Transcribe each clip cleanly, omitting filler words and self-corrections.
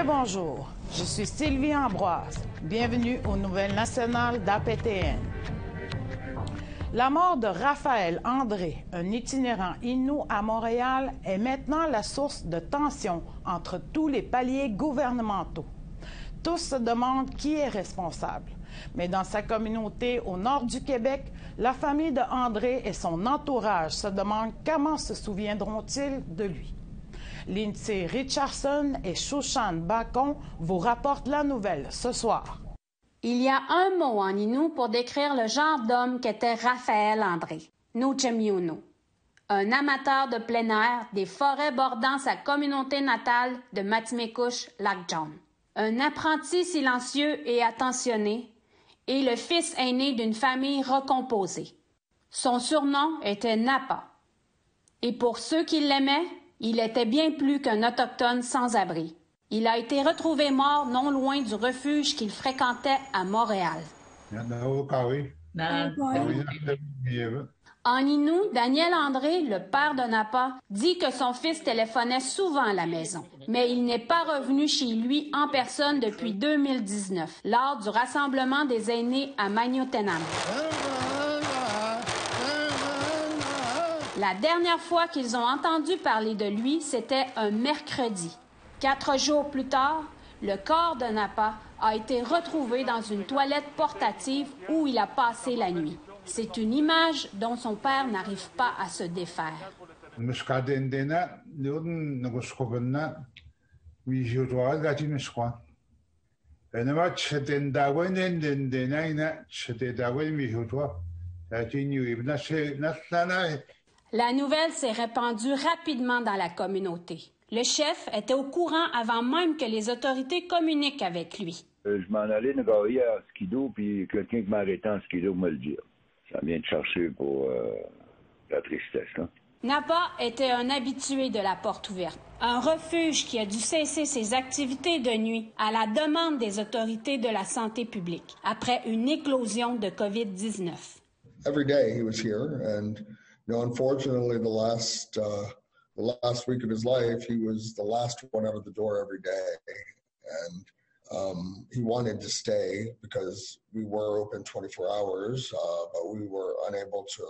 Très bonjour, je suis Sylvie Ambroise. Bienvenue aux Nouvelles nationales d'APTN. La mort de Raphaël André, un itinérant Innu à Montréal, est maintenant la source de tensions entre tous les paliers gouvernementaux. Tous se demandent qui est responsable. Mais dans sa communauté au nord du Québec, la famille de André et son entourage se demandent comment se souviendront-ils de lui. Lindsay Richardson et Shushan Bacon vous rapportent la nouvelle ce soir. Il y a un mot en Innu pour décrire le genre d'homme qu'était Raphaël André, Nuchemiunu, un amateur de plein air des forêts bordant sa communauté natale de Matimekush-Lac-John. Un apprenti silencieux et attentionné, et le fils aîné d'une famille recomposée. Son surnom était Napa. Et pour ceux qui l'aimaient, il était bien plus qu'un autochtone sans abri. Il a été retrouvé mort non loin du refuge qu'il fréquentait à Montréal. En Innu, Daniel André, le père de Napa, dit que son fils téléphonait souvent à la maison. Mais il n'est pas revenu chez lui en personne depuis 2019, lors du rassemblement des aînés à Magnotenam. La dernière fois qu'ils ont entendu parler de lui, c'était un mercredi. 4 jours plus tard, le corps de Napa a été retrouvé dans une toilette portative où il a passé la nuit. C'est une image dont son père n'arrive pas à se défaire. La nouvelle s'est répandue rapidement dans la communauté. Le chef était au courant avant même que les autorités communiquent avec lui. Je m'en allais négocier à Skido, puis quelqu'un qui m'arrêtait en Skido me le dire. Ça vient de chercher pour la tristesse, là. Napa était un habitué de la porte ouverte, un refuge qui a dû cesser ses activités de nuit à la demande des autorités de la santé publique, après une éclosion de COVID-19. Every day he was here, and unfortunately the last week of his life, he was the last one out of the door every day, and he wanted to stay because we were open 24 hours, but we were unable to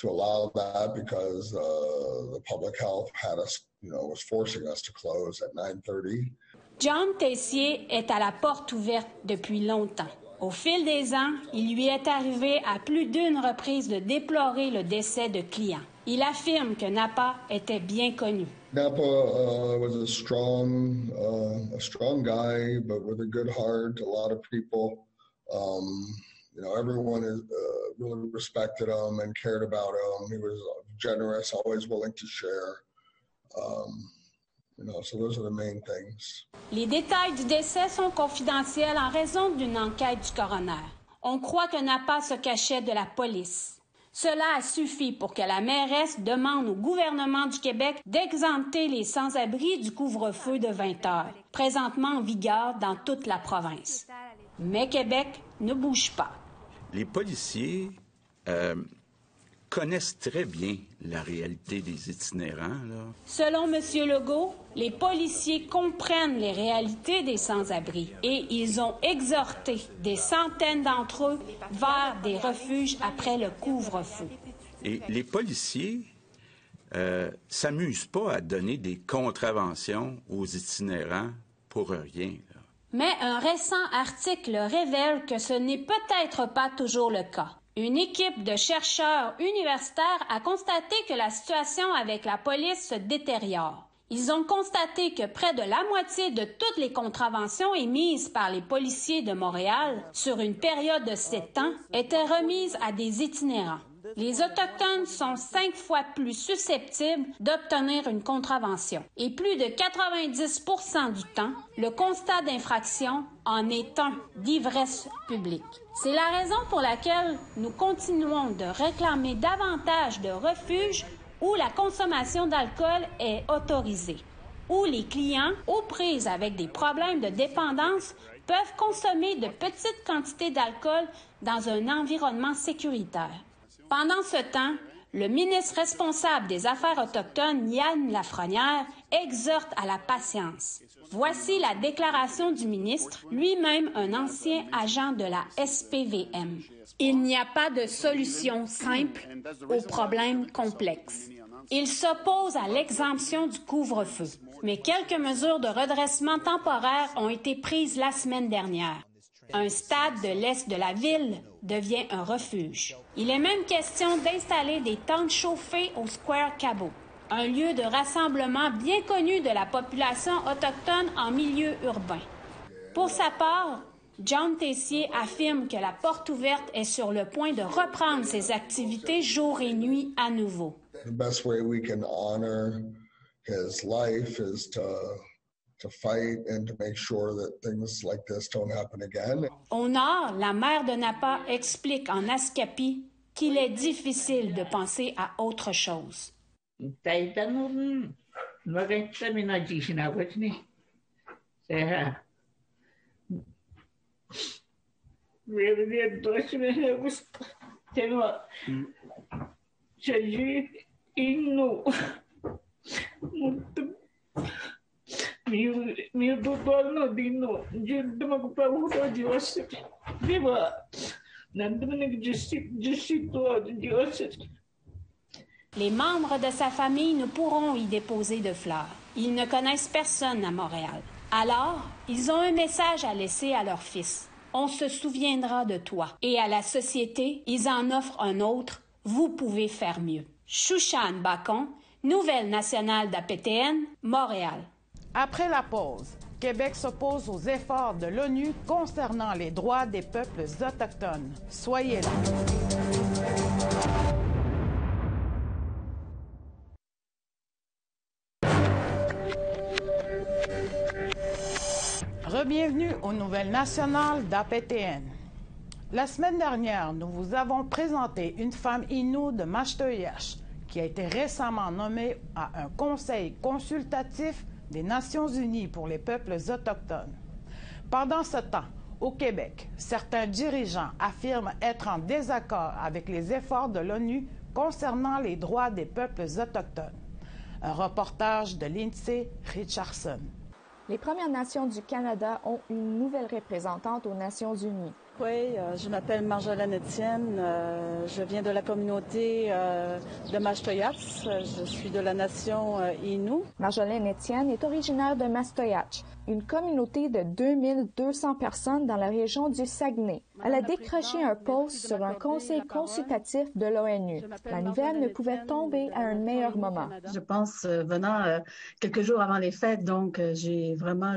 allow that because the public health had us, was forcing us to close at 9:30. John Tessier est à la porte ouverte depuis longtemps. Au fil des ans, il lui est arrivé à plus d'une reprise de déplorer le décès de clients. Il affirme que Napa était bien connu. Napa was a strong guy, but with a good heart. A lot of people, everyone really respected him and cared about him. He was generous, always willing to share. So those are the main things. Les détails du décès sont confidentiels en raison d'une enquête du coroner. On croit que Napa se cachait de la police. Cela a suffi pour que la mairesse demande au gouvernement du Québec d'exempter les sans-abri du couvre-feu de 20 heures, présentement en vigueur dans toute la province. Mais Québec ne bouge pas. Les policiers connaissent très bien la réalité des itinérants, là. Selon M. Legault, les policiers comprennent les réalités des sans-abri et ils ont exhorté des centaines d'entre eux vers des refuges après le couvre-feu. Et les policiers s'amusent pas à donner des contraventions aux itinérants pour rien, là. Mais un récent article révèle que ce n'est peut-être pas toujours le cas. Une équipe de chercheurs universitaires a constaté que la situation avec la police se détériore. Ils ont constaté que près de la moitié de toutes les contraventions émises par les policiers de Montréal sur une période de 7 ans étaient remises à des itinérants. Les Autochtones sont 5 fois plus susceptibles d'obtenir une contravention. Et plus de 90% du temps, le constat d'infraction en est un d'ivresse publique. C'est la raison pour laquelle nous continuons de réclamer davantage de refuges où la consommation d'alcool est autorisée, où les clients aux prises avec des problèmes de dépendance peuvent consommer de petites quantités d'alcool dans un environnement sécuritaire. Pendant ce temps, Le ministre responsable des Affaires autochtones, Yann Lafrenière, exhorte à la patience. Voici la déclaration du ministre, lui-même un ancien agent de la SPVM. Il n'y a pas de solution simple aux problèmes complexes. Il s'oppose à l'exemption du couvre-feu, mais quelques mesures de redressement temporaire ont été prises la semaine dernière. Un stade de l'est de la ville devient un refuge. Il est même question d'installer des tentes chauffées au Square Cabot, un lieu de rassemblement bien connu de la population autochtone en milieu urbain. Pour sa part, John Tessier affirme que la porte ouverte est sur le point de reprendre ses activités jour et nuit à nouveau. The best way we can honor his life is to fight and to make sure that things like this don't happen again. Au nord, la maire de Napa explique en Ascapi qu'il est difficile de penser à autre chose. Les membres de sa famille ne pourront y déposer de fleurs. Ils ne connaissent personne à Montréal. Alors, ils ont un message à laisser à leur fils. On se souviendra de toi. Et à la société, ils en offrent un autre. Vous pouvez faire mieux. Chouchane Bacon, Nouvelle nationale d'APTN, Montréal. Après la pause, Québec s'oppose aux efforts de l'ONU concernant les droits des peuples autochtones. Soyez là. Rebienvenue aux Nouvelles nationales d'APTN. La semaine dernière, nous vous avons présenté une femme Innu de Machteyache qui a été récemment nommée à un conseil consultatif des Nations unies pour les peuples autochtones. Pendant ce temps, au Québec, certains dirigeants affirment être en désaccord avec les efforts de l'ONU concernant les droits des peuples autochtones. Un reportage de Lindsay Richardson. Les Premières Nations du Canada ont une nouvelle représentante aux Nations unies. Oui, je m'appelle Marjolaine Etienne. Je viens de la communauté de Machteyache. Je suis de la nation Innu. Marjolaine Etienne est originaire de Machteyache, une communauté de 2200 personnes dans la région du Saguenay. Elle a décroché un poste sur un conseil consultatif de l'ONU. La nouvelle ne pouvait tomber à un meilleur moment. Je pense, venant quelques jours avant les fêtes, donc j'ai vraiment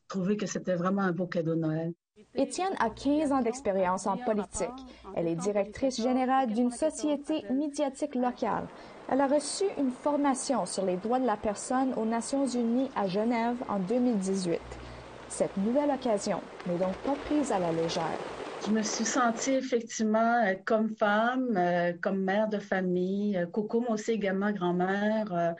trouvé que c'était vraiment un beau cadeau de Noël. Étienne a 15 ans d'expérience en politique. Elle est directrice générale d'une société médiatique locale. Elle a reçu une formation sur les droits de la personne aux Nations unies à Genève en 2018. Cette nouvelle occasion n'est donc pas prise à la légère. Je me suis sentie effectivement comme femme, comme mère de famille, Coco, moi aussi également grand-mère.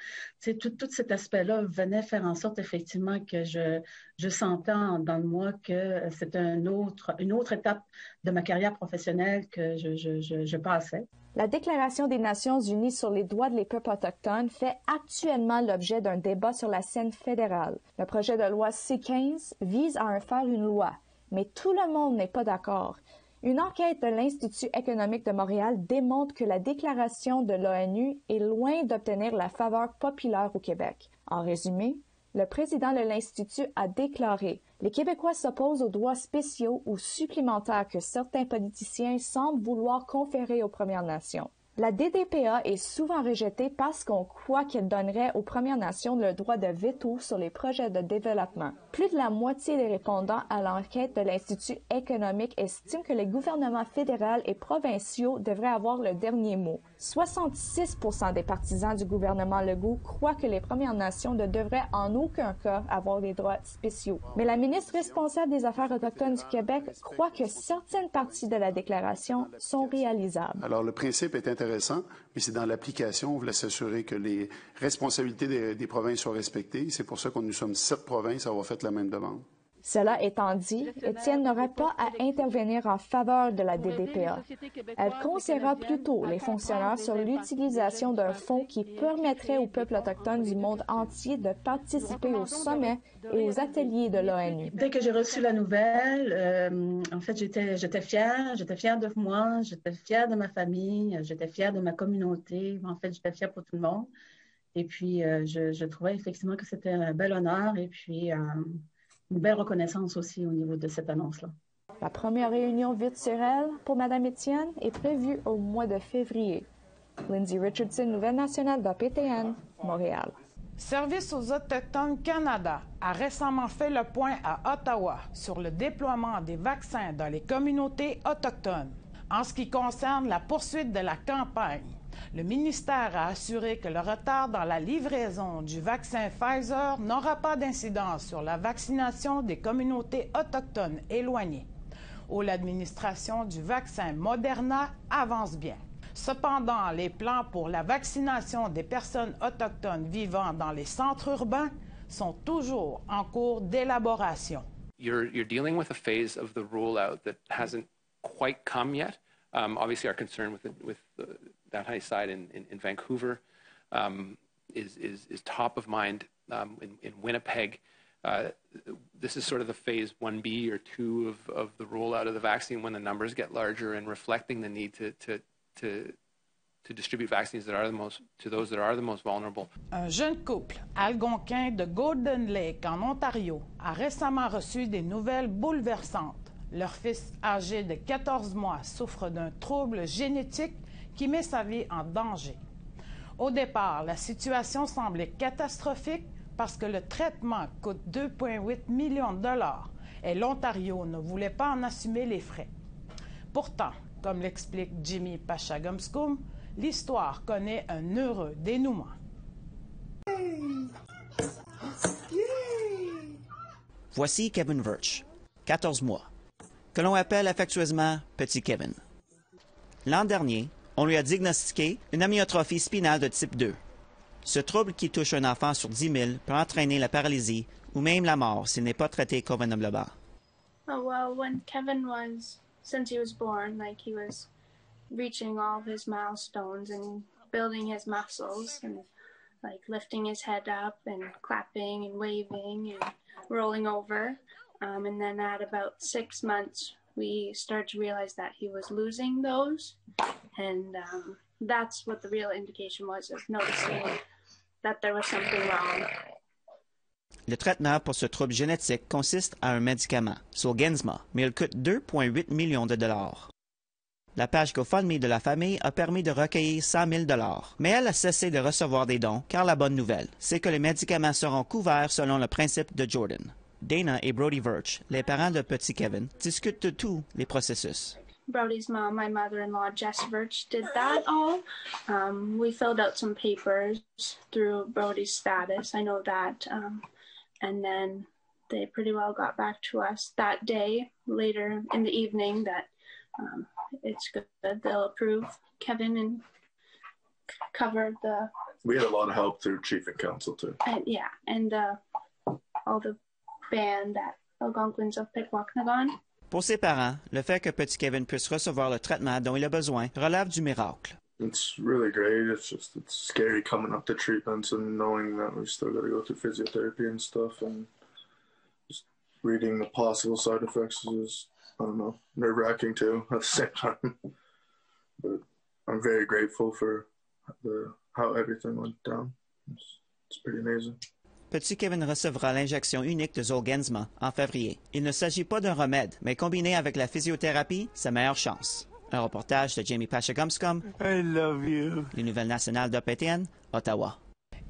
Tout cet aspect-là venait faire en sorte effectivement que je sentais dans moi que c'était une autre étape de ma carrière professionnelle que je passais. La Déclaration des Nations unies sur les droits des peuples autochtones fait actuellement l'objet d'un débat sur la scène fédérale. Le projet de loi C-15 vise à en faire une loi. Mais tout le monde n'est pas d'accord. Une enquête de l'Institut économique de Montréal démontre que la déclaration de l'ONU est loin d'obtenir la faveur populaire au Québec. En résumé, le président de l'Institut a déclaré « Les Québécois s'opposent aux droits spéciaux ou supplémentaires que certains politiciens semblent vouloir conférer aux Premières Nations. » La DDPA est souvent rejetée parce qu'on croit qu'elle donnerait aux Premières Nations le droit de veto sur les projets de développement. Plus de la moitié des répondants à l'enquête de l'Institut économique estiment que les gouvernements fédéraux et provinciaux devraient avoir le dernier mot. 66% des partisans du gouvernement Legault croient que les Premières Nations ne devraient en aucun cas avoir des droits spéciaux. Mais la ministre responsable des Affaires autochtones du Québec croit que certaines parties de la déclaration sont réalisables. Alors, le principe est intéressant, mais c'est dans l'application, on voulait s'assurer que les responsabilités des provinces soient respectées. C'est pour ça que nous sommes 7 provinces à avoir fait la même demande. Cela étant dit, Étienne n'aura pas à intervenir en faveur de la DDPA. Elle conseillera plutôt les fonctionnaires sur l'utilisation d'un fonds qui permettrait aux peuples autochtones du monde entier de participer aux sommets et aux ateliers de l'ONU. Dès que j'ai reçu la nouvelle, en fait, j'étais fière de moi, j'étais fière de ma famille, j'étais fière de ma communauté. En fait, j'étais fière pour tout le monde. Et puis, je trouvais effectivement que c'était un bel honneur et puis une belle reconnaissance aussi au niveau de cette annonce-là. La première réunion virtuelle pour Mme Étienne est prévue au mois de février. Lindsay Richardson, Nouvelle nationale d'APTN, Montréal. Service aux Autochtones Canada a récemment fait le point à Ottawa sur le déploiement des vaccins dans les communautés autochtones. En ce qui concerne la poursuite de la campagne, le ministère a assuré que le retard dans la livraison du vaccin Pfizer n'aura pas d'incidence sur la vaccination des communautés autochtones éloignées, où l'administration du vaccin Moderna avance bien. Cependant, les plans pour la vaccination des personnes autochtones vivant dans les centres urbains sont toujours en cours d'élaboration. You're dealing with a phase of the rollout that hasn't quite come yet. Obviously, our concern with that high side in Vancouver is top of mind in Winnipeg. This is sort of the phase 1B or 2 of the rollout of the vaccine when the numbers get larger and reflecting the need to distribute vaccines that are to those that are the most vulnerable. Un jeune couple algonquin de Golden Lake en Ontario a récemment reçu des nouvelles bouleversantes. Leur fils âgé de 14 mois souffre d'un trouble génétique qui met sa vie en danger. Au départ, la situation semblait catastrophique parce que le traitement coûte 2,8 millions de dollars et l'Ontario ne voulait pas en assumer les frais. Pourtant, comme l'explique Jimmy Pachagumskum, l'histoire connaît un heureux dénouement. Voici Kevin Virch, 14 mois, que l'on appelle affectueusement Petit Kevin. L'an dernier, on lui a diagnostiqué une amyotrophie spinale de type 2. Ce trouble qui touche un enfant sur 10 000 peut entraîner la paralysie ou même la mort s'il n'est pas traité convenablement. Oh, well, when Kevin since he was born, like he was reaching all of his milestones and building his muscles and like lifting his head up and clapping and waving and rolling over. And then at about 6 months, we started to realize that he was losing those. And that's what the real indication was of noticing that there was something wrong. Le traitement pour ce trouble génétique consiste à un médicament, Zolgensma, mais il coûte 2,8 millions de dollars. La page GoFundMe de la famille a permis de recueillir 100 000 dollars, mais elle a cessé de recevoir des dons car la bonne nouvelle, c'est que les médicaments seront couverts selon le principe de Jordan. Dana et Brody Virch, les parents de petit Kevin, discutent de tous les processus. Brody's mom, my mother-in-law, Jess Virch, did that all. We filled out some papers through Brody's status. I know that. And then they pretty well got back to us that day, later in the evening, that it's good. They'll approve Kevin and cover the... We had a lot of help through Chief and Council, too. And all the band at Algonquins of Pikwakanagan. Pour ses parents, le fait que petit Kevin puisse recevoir le traitement dont il a besoin relève du miracle. It's really great. It's scary coming up to treatments and knowing that we've still got to go through physiotherapy and stuff, and just reading the possible side effects is, I don't know, nerve-wracking too at the same time. But I'm very grateful for how everything went down. It's pretty amazing. Petit Kevin recevra l'injection unique de Zolgensma en février. Il ne s'agit pas d'un remède, mais combiné avec la physiothérapie, sa meilleure chance. Un reportage de Jamie Pachagumskum. I love you. Les Nouvelles nationales d'APTN, Ottawa.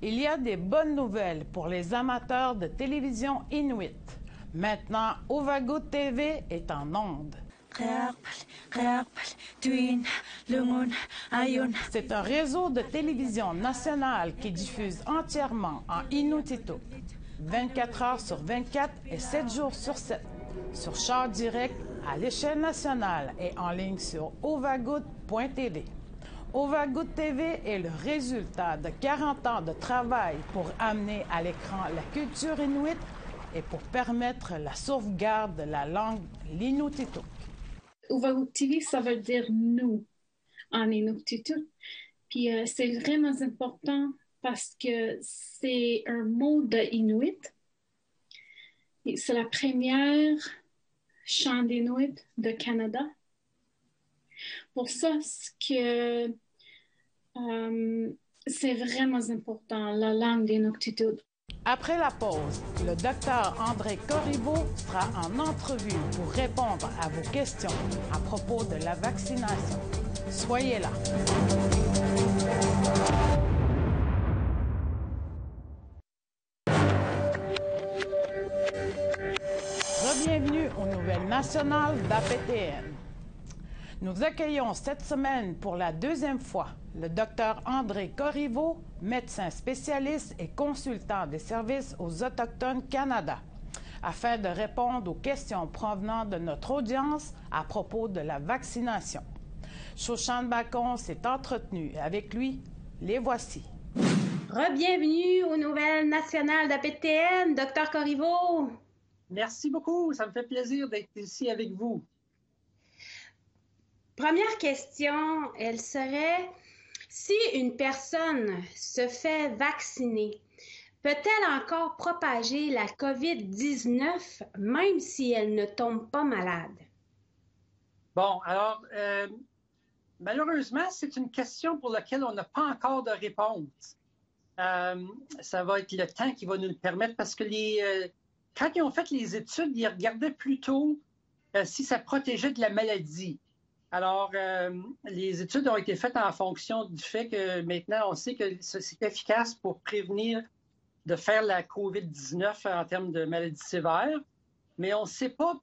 Il y a des bonnes nouvelles pour les amateurs de télévision inuit. Maintenant, Ovagout TV est en ondes. C'est un réseau de télévision nationale qui diffuse entièrement en Inuktitut, 24 heures sur 24 et 7 jours sur 7, sur char direct à l'échelle nationale et en ligne sur ovagout.tv. Ovagout TV est le résultat de 40 ans de travail pour amener à l'écran la culture inuite et pour permettre la sauvegarde de la langue l'inuktitut. Uvaguktivi, ça veut dire nous en inuktitut. Puis c'est vraiment important parce que c'est un mot de Inuit. C'est la première chant d'Inuit de Canada. Pour ça, c'est vraiment important, la langue d'inuktitut. Après la pause, le docteur André Corriveau sera en entrevue pour répondre à vos questions à propos de la vaccination. Soyez là. Bienvenue aux Nouvelles nationales d'APTN. Nous accueillons cette semaine pour la deuxième fois le docteur André Corriveau, médecin spécialiste et consultant des services aux Autochtones Canada, afin de répondre aux questions provenant de notre audience à propos de la vaccination. Shoshan Bacon s'est entretenu avec lui. Les voici. Re-bienvenue aux Nouvelles nationales d'APTN, docteur Corriveau. Merci beaucoup, ça me fait plaisir d'être ici avec vous. Première question, elle serait, si une personne se fait vacciner, peut-elle encore propager la COVID-19 même si elle ne tombe pas malade? Bon, alors, malheureusement, c'est une question pour laquelle on n'a pas encore de réponse. Ça va être le temps qui va nous le permettre parce que quand ils ont fait les études, ils regardaient plutôt si ça protégeait de la maladie. Alors, les études ont été faites en fonction du fait que maintenant, on sait que c'est efficace pour prévenir de faire la COVID-19 en termes de maladies sévères, mais on ne sait pas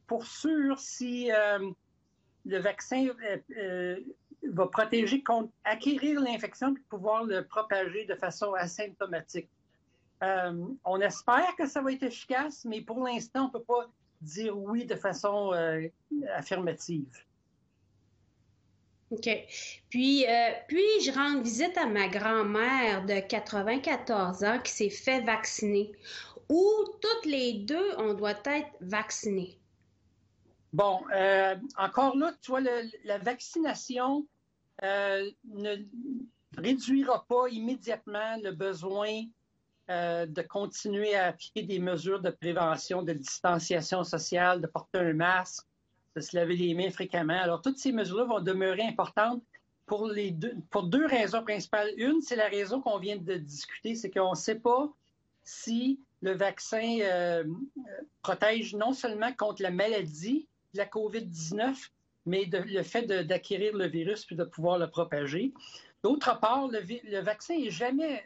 pour sûr si le vaccin va protéger contre acquérir l'infection et pouvoir le propager de façon asymptomatique. On espère que ça va être efficace, mais pour l'instant, on ne peut pas dire oui de façon affirmative. OK. Puis je rends visite à ma grand-mère de 94 ans qui s'est fait vacciner. Ou toutes les deux, on doit être vaccinés? Bon, encore là, tu vois, la vaccination ne réduira pas immédiatement le besoin de continuer à appliquer des mesures de prévention, de distanciation sociale, de porter un masque, de se laver les mains fréquemment. Alors, toutes ces mesures-là vont demeurer importantes pour deux raisons principales. Une, c'est la raison qu'on vient de discuter, c'est qu'on ne sait pas si le vaccin protège non seulement contre la maladie de la COVID-19, mais le fait d'acquérir le virus puis de pouvoir le propager. D'autre part, le vaccin n'est jamais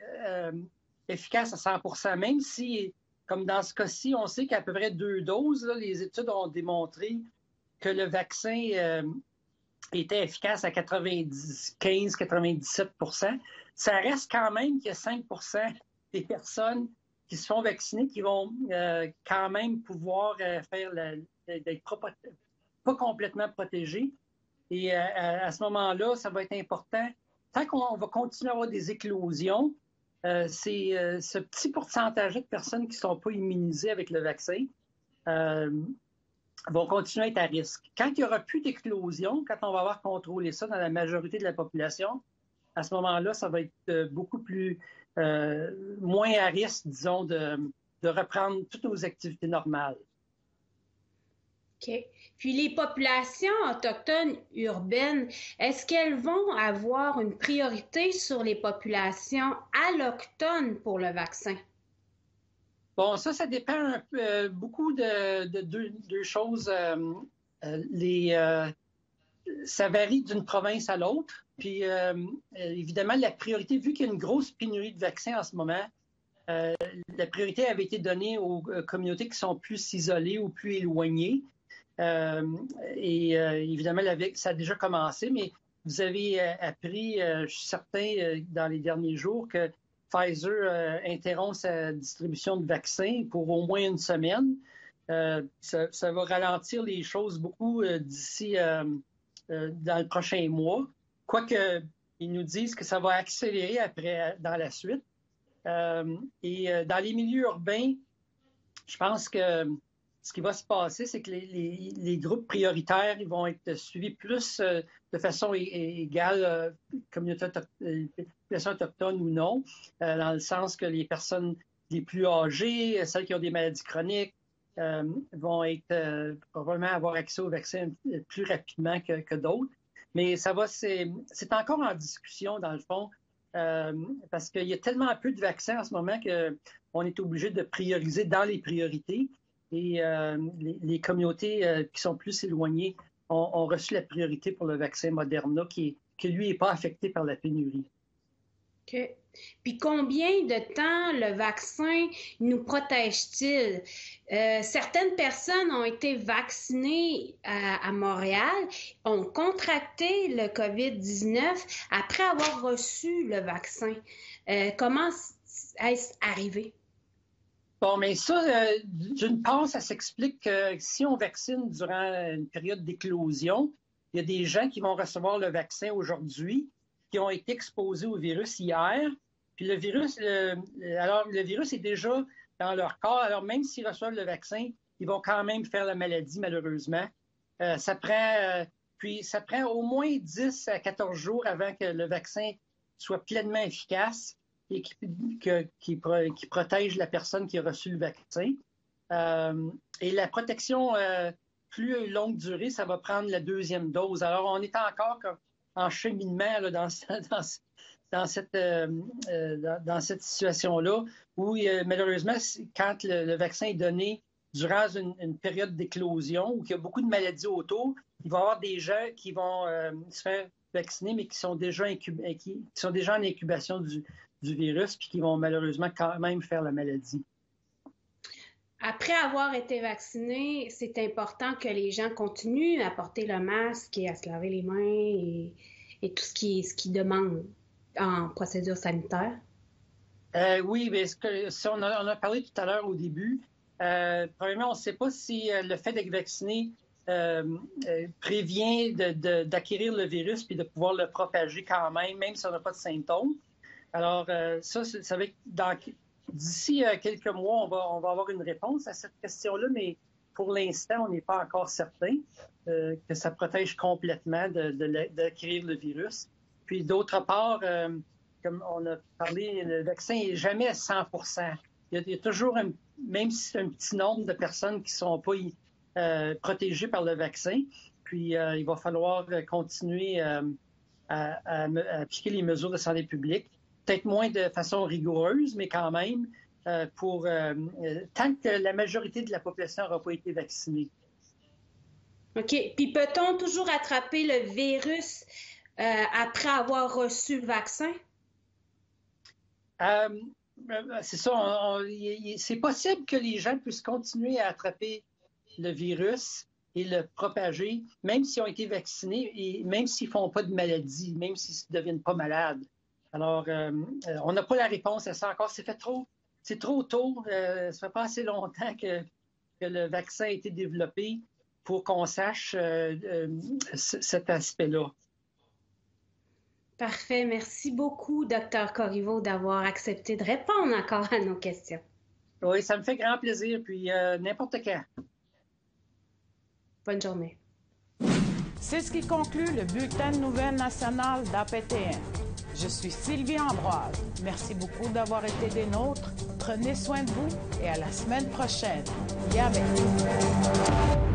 efficace à 100%, même si, comme dans ce cas-ci, on sait qu'à peu près 2 doses, là, les études ont démontré que le vaccin était efficace à 95-97%. Ça reste quand même qu'il y a 5% des personnes qui se font vacciner qui vont quand même pouvoir d'être pas complètement protégés. Et à ce moment-là, ça va être important. Tant qu'on va continuer à avoir des éclosions, c'est ce petit pourcentage de personnes qui ne sont pas immunisées avec le vaccin vont continuer à être à risque. Quand il n'y aura plus d'éclosion, quand on va avoir contrôlé ça dans la majorité de la population, à ce moment-là, ça va être beaucoup plus moins à risque, disons, de reprendre toutes nos activités normales. OK. Puis les populations autochtones urbaines, est-ce qu'elles vont avoir une priorité sur les populations allochtones pour le vaccin? Bon, ça dépend beaucoup de deux choses. Ça varie d'une province à l'autre. Puis, évidemment, la priorité, vu qu'il y a une grosse pénurie de vaccins en ce moment, la priorité avait été donnée aux communautés qui sont plus isolées ou plus éloignées. Évidemment, ça a déjà commencé, mais vous avez appris, je suis certain, dans les derniers jours, que Pfizer interrompt sa distribution de vaccins pour au moins une semaine. Ça va ralentir les choses beaucoup d'ici dans le prochain mois. Quoique, ils nous disent que ça va accélérer dans la suite. Dans les milieux urbains, je pense que ce qui va se passer, c'est que les groupes prioritaires ils vont être suivis plus de façon égale, population autochtone ou non, dans le sens que les personnes les plus âgées, celles qui ont des maladies chroniques, vont être probablement avoir accès au vaccin plus rapidement que d'autres. Mais c'est encore en discussion, dans le fond, parce qu'il y a tellement peu de vaccins en ce moment qu'on est obligé de prioriser dans les priorités. Et les communautés qui sont plus éloignées ont reçu la priorité pour le vaccin Moderna, qui lui, n'est pas affecté par la pénurie. OK. Puis combien de temps le vaccin nous protège-t-il? Certaines personnes ont été vaccinées à Montréal, ont contracté le COVID-19 après avoir reçu le vaccin. Comment est-ce arrivé? Bon, mais ça, d'une part, ça s'explique que si on vaccine durant une période d'éclosion, il y a des gens qui vont recevoir le vaccin aujourd'hui, qui ont été exposés au virus hier. Puis le virus est déjà dans leur corps. Alors, même s'ils reçoivent le vaccin, ils vont quand même faire la maladie, malheureusement. Ça prend au moins 10 à 14 jours avant que le vaccin soit pleinement efficace et qui protège la personne qui a reçu le vaccin. Et la protection plus longue durée, ça va prendre la deuxième dose. Alors, on est encore en cheminement là, dans cette situation-là, où malheureusement, quand le vaccin est donné durant une période d'éclosion où il y a beaucoup de maladies autour, il va y avoir des gens qui vont se faire vacciner, mais qui sont déjà en incubation du virus, puis qui vont malheureusement quand même faire la maladie. Après avoir été vacciné, c'est important que les gens continuent à porter le masque et à se laver les mains et tout ce qui demande en procédure sanitaire. Oui, mais on a parlé tout à l'heure au début. Premièrement, on ne sait pas si le fait d'être vacciné prévient d'acquérir le virus puis de pouvoir le propager quand même si on n'a pas de symptômes. Alors, ça va être d'ici quelques mois, on va avoir une réponse à cette question-là, mais pour l'instant, on n'est pas encore certain que ça protège complètement d'acquérir le virus. Puis d'autre part, comme on a parlé, le vaccin n'est jamais à 100%. Il y a toujours, même si c'est un petit nombre de personnes qui ne sont pas protégées par le vaccin, puis il va falloir continuer à appliquer les mesures de santé publique. Peut-être moins de façon rigoureuse, mais quand même, tant que la majorité de la population n'aura pas été vaccinée. OK. Puis peut-on toujours attraper le virus après avoir reçu le vaccin? C'est ça. C'est possible que les gens puissent continuer à attraper le virus et le propager, même s'ils ont été vaccinés et même s'ils ne font pas de maladie, même s'ils ne deviennent pas malades. Alors, on n'a pas la réponse à ça encore. C'est trop tôt. Ça fait pas assez longtemps que le vaccin a été développé pour qu'on sache cet aspect-là. Parfait. Merci beaucoup, Dr. Corriveau, d'avoir accepté de répondre encore à nos questions. Oui, ça me fait grand plaisir. Puis n'importe quand. Bonne journée. C'est ce qui conclut le bulletin de nouvelles nationales d'APTN. Je suis Sylvie Ambroise. Merci beaucoup d'avoir été des nôtres. Prenez soin de vous et à la semaine prochaine. Yahweh.